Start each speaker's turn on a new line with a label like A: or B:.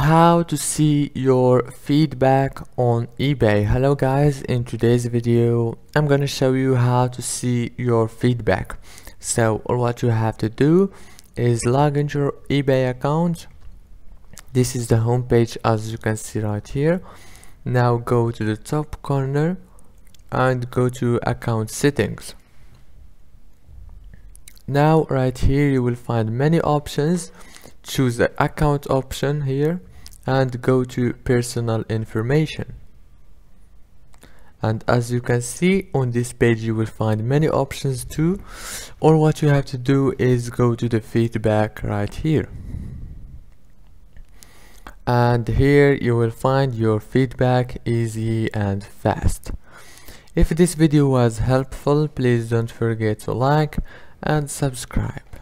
A: how to see your feedback on eBay. Hello guys, in today's video I'm gonna show you how to see your feedback. So all what you have to do is log into your eBay account. This is the home page, as you can see right here. Now go to the top corner and go to account settings. Now right here you will find many options. Choose the account option here and go to personal information. And as you can see on this page you will find many options too. All what you have to do is go to the feedback right here. And here you will find your feedback easy and fast. If this video was helpful, please don't forget to like and subscribe.